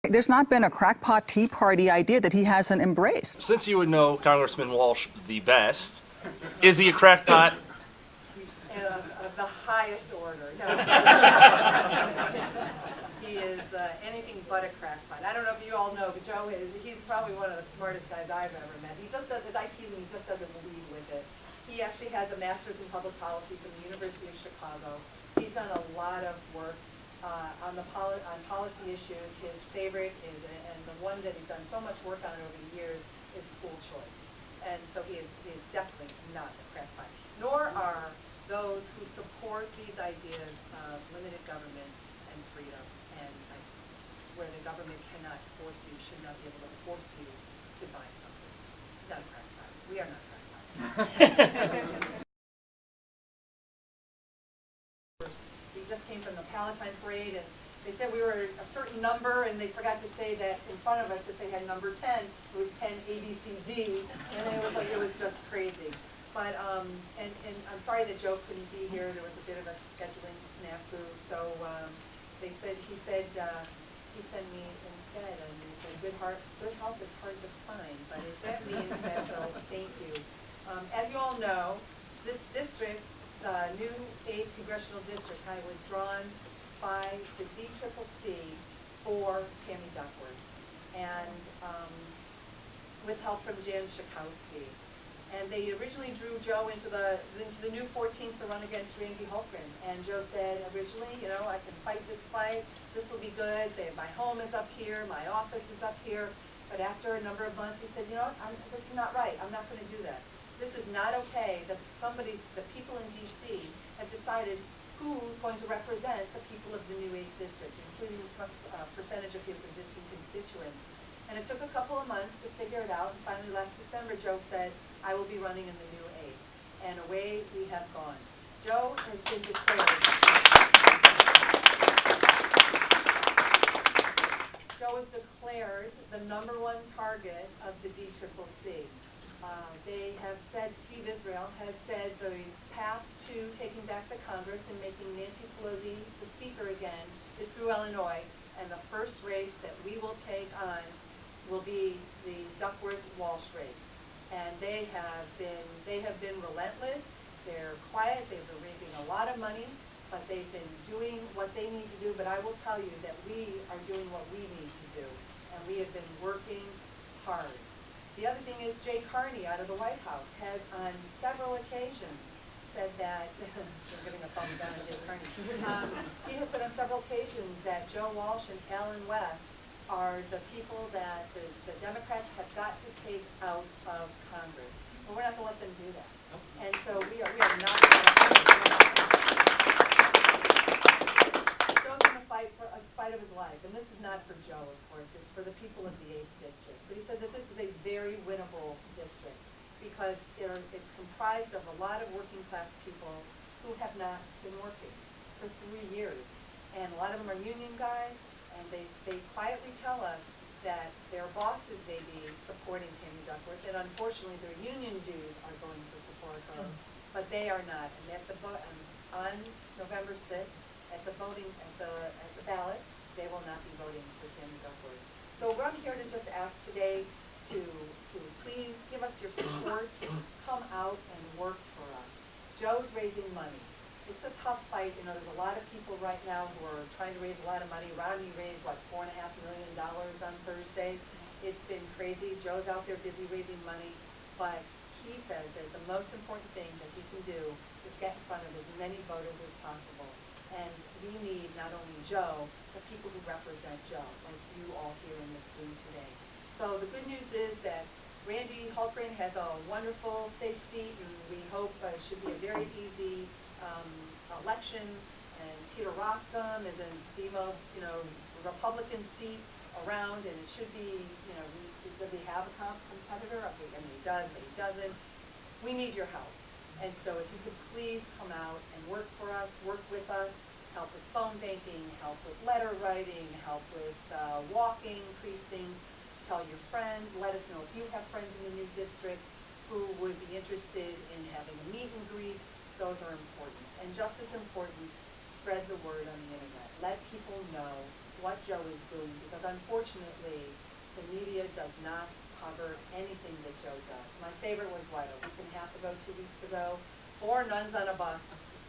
There's not been a crackpot Tea Party idea that he hasn't embraced. Since you would know Congressman Walsh the best, is he a crackpot? Of the highest order. No. He is anything but a crackpot. I don't know if you all know, but Joe he's probably one of the smartest guys I've ever met. He just does his IQ and he just doesn't lead with it. He actually has a master's in public policy from the University of Chicago. He's done a lot of work on policy issues. His favorite is, and the one that he's done so much work on over the years, is school choice. And so he is definitely not a crackpot. Nor are those who support these ideas of limited government and freedom, and where the government cannot force you, should not be able to force you to buy something. Not a crackpot. We are not crackpots. We just came from the Palatine Parade, and they said we were a certain number, and they forgot to say that in front of us that they had number 10. It was 10 ABCD, and it was just crazy. But and I'm sorry that Joe couldn't be here. There was a bit of a scheduling snafu. So he sent me instead, and he said, good help is hard to find, but it sent me instead. So thank you. As you all know, this district, the new 8th congressional district, was drawn by the DCCC for Tammy Duckworth, and with help from Jan Schakowsky. And they originally drew Joe into the new 14th to run against Randy Hultgren. And Joe said originally, you know, I can fight this fight. This will be good. My home is up here. My office is up here. But after a number of months, he said, you know what, this is not right. I'm not going to do that. This is not okay that the people in D.C. have decided who's going to represent the people of the new 8th district, including a percentage of his existing constituents. And it took a couple of months to figure it out, and finally last December, Joe said, I will be running in the new 8th. And away we have gone. Joe has been declared. Joe is declared the #1 target of the DCCC. They have said, Steve Israel has said the path to taking back the Congress and making Nancy Pelosi the Speaker again is through Illinois, and the first race that we will take on will be the Duckworth-Walsh race. And they have been relentless. They're quiet. They've been raising a lot of money, but they've been doing what they need to do. But I will tell you that we are doing what we need to do, and we have been working hard. The other thing is Jay Carney out of the White House has on several occasions said that, we're getting a thumbs down on Jay Carney. He has said on several occasions that Joe Walsh and Alan West are the people that the Democrats have got to take out of Congress. Well, we're not going to let them do that. And so we are not going to. Joe's going to fight for a fight of his life. And this is not for Joe, of course. It's for the people of the 8th district. But he said that this is a very winnable district because it's comprised of a lot of working class people who have not been working for 3 years. And a lot of them are union guys. And they quietly tell us that their bosses may be supporting Tammy Duckworth, and unfortunately their union dues are going to support her, but they are not. And at the on November 6th, at the ballot, they will not be voting for Tammy Duckworth. So I'm here to just ask today to please give us your support, come out and work for us. Joe's raising money. It's a tough fight. You know, there's a lot of people right now who are trying to raise a lot of money. Rodney raised, what, $4.5 million on Thursday. It's been crazy. Joe's out there busy raising money. But he says that the most important thing that he can do is get in front of as many voters as possible. And we need not only Joe, but people who represent Joe, like you all here in this room today. So the good news is that Randy Hultgren has a wonderful safe seat, and we hope it should be a very easy election, and Peter Roskam is in the most, Republican seat around, and it should be, does he have a competitor? I mean, he does, but he doesn't. We need your help. And so if you could please come out and work for us, work with us, help with phone banking, help with letter writing, help with walking precincts, tell your friends, let us know if you have friends in the new district who would be interested in having a meet and greet. Those are important. And just as important, spread the word on the internet. Let people know what Joe is doing, because unfortunately, the media does not cover anything that Joe does. My favorite was, what, a week and a half ago, 2 weeks ago? 4 nuns on a bus,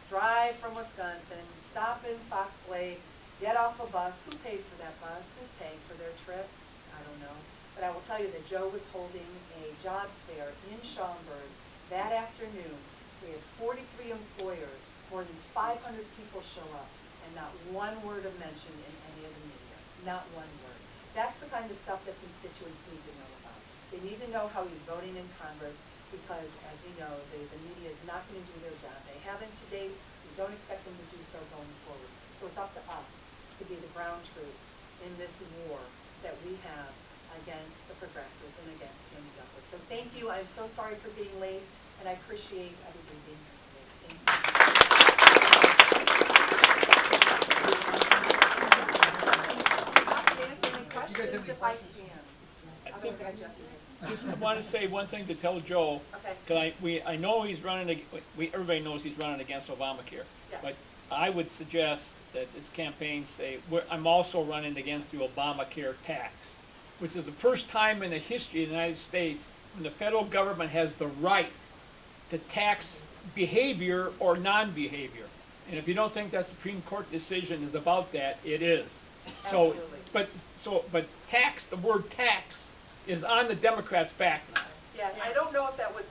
drive from Wisconsin, stop in Fox Lake, get off a bus. Who paid for that bus? Who's paying for their trip? I don't know. But I will tell you that Joe was holding a job fair in Schaumburg that afternoon. We had 43 employers, more than 500 people show up, and not one word of mention in any of the media. Not one word. That's the kind of stuff that constituents need to know about. They need to know how he's voting in Congress, because, as we know, the media is not going to do their job. They haven't to date. We don't expect them to do so going forward. So it's up to us to be the ground truth in this war that we have against the progressives and against Tammy Duckworth. So thank you. I'm so sorry for being late, and I appreciate everybody being here today. Thank you. I'll answer any questions if I can. I just want to say one thing to tell Joe. Okay. Cause I know he's running. Everybody knows he's running against Obamacare. Yeah. But I would suggest that his campaign say, I'm also running against the Obamacare tax, which is the first time in the history of the United States when the federal government has the right to tax behavior or non-behavior. And if you don't think that Supreme Court decision is about that, it is. Absolutely. But tax, the word tax, is on the Democrats' back now. Yeah, I don't know if that was,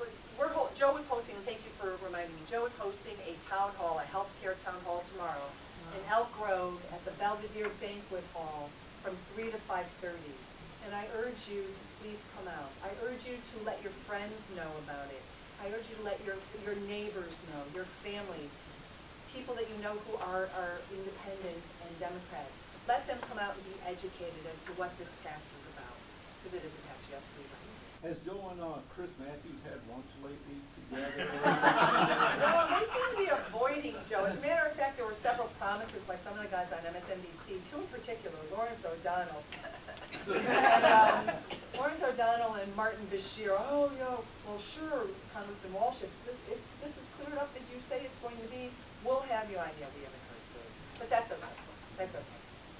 Joe was hosting, and thank you for reminding me, Joe is hosting a town hall, a healthcare town hall tomorrow in Elk Grove at the Belvedere Banquet Hall from 3 to 5:30. And I urge you to please come out. I urge you to let your friends know about it. I urge you to let your neighbors know, your family, people that you know who are independent and Democrats. Let them come out and be educated as to what this tax is about. Because it is a tax, you're absolutely right. Has Joe and Chris Matthews had lunch lately together? No, they seem to be avoiding Joe. As a matter of fact, there were several promises by some of the guys on MSNBC, 2 in particular, Lawrence O'Donnell. Lawrence O'Donnell and Martin Bashir. Oh, well, sure, Congressman Walsh, if this is cleared up as you say it's going to be, we'll have you on. Yeah, we haven't heard from him. But that's okay. That's okay.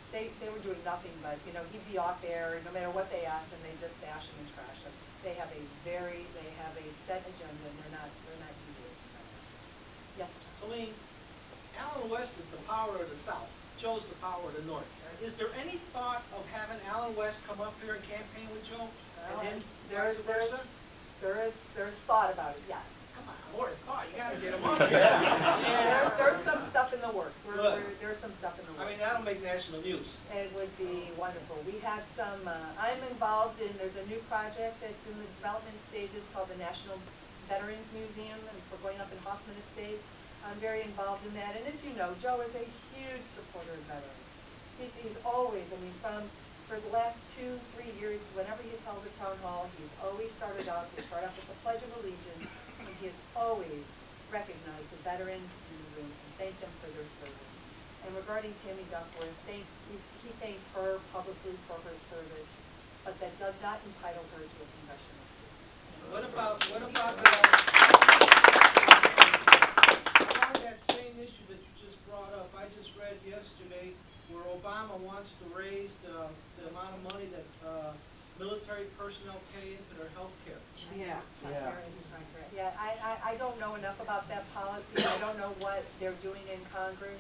They were doing nothing but, he'd be off air, and no matter what they asked him, they just bash him and trash him. They have a set agenda, and they're not deviating from that. Yes? Helene, Alan West is the power of the South. Joe's the power of the North. Is there any thought of having Alan West come up here and campaign with Joe? And then vice versa? There's thought about it, yes. Come on, more than thought. You got to get him up here. There's some stuff in the works. There's some stuff in the works. I mean, that'll make national news. It would be wonderful. We have some, I'm involved in, there's a new project that's in the development stages called the National Veterans Museum, and we're going up in Hoffman Estates. I'm very involved in that. And as you know, Joe is a huge supporter of veterans. He's always, for the last 2-3 years, whenever he's held a town hall, he's always started off with the Pledge of Allegiance, and he has always recognized the veterans in the room and thanked them for their service. And regarding Tammy Duckworth, he thanks her publicly for her service, but that does not entitle her to a congressional seat. What about that same issue that you just brought up? I just read yesterday where Obama wants to raise the amount of money that military personnel pay into their health care. Yeah. I don't know enough about that policy. I don't know what they're doing in Congress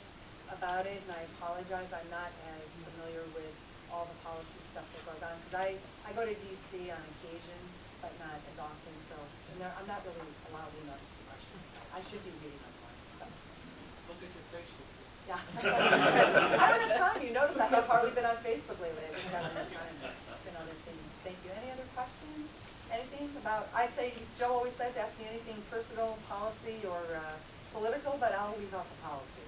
about it, and I apologize. I'm not as familiar with all the policy stuff that goes on, because I go to D.C. on occasion, but not as often, so I'm not really allowed enough questions. I should be reading up on it. Look at your Facebook. Yeah. I don't have time. You notice I have hardly been on Facebook lately. I just haven't had time. It's been other things. Thank you. Any other questions? Anything about, Joe always says, ask me anything personal, policy, or political, but I'll leave out the policy.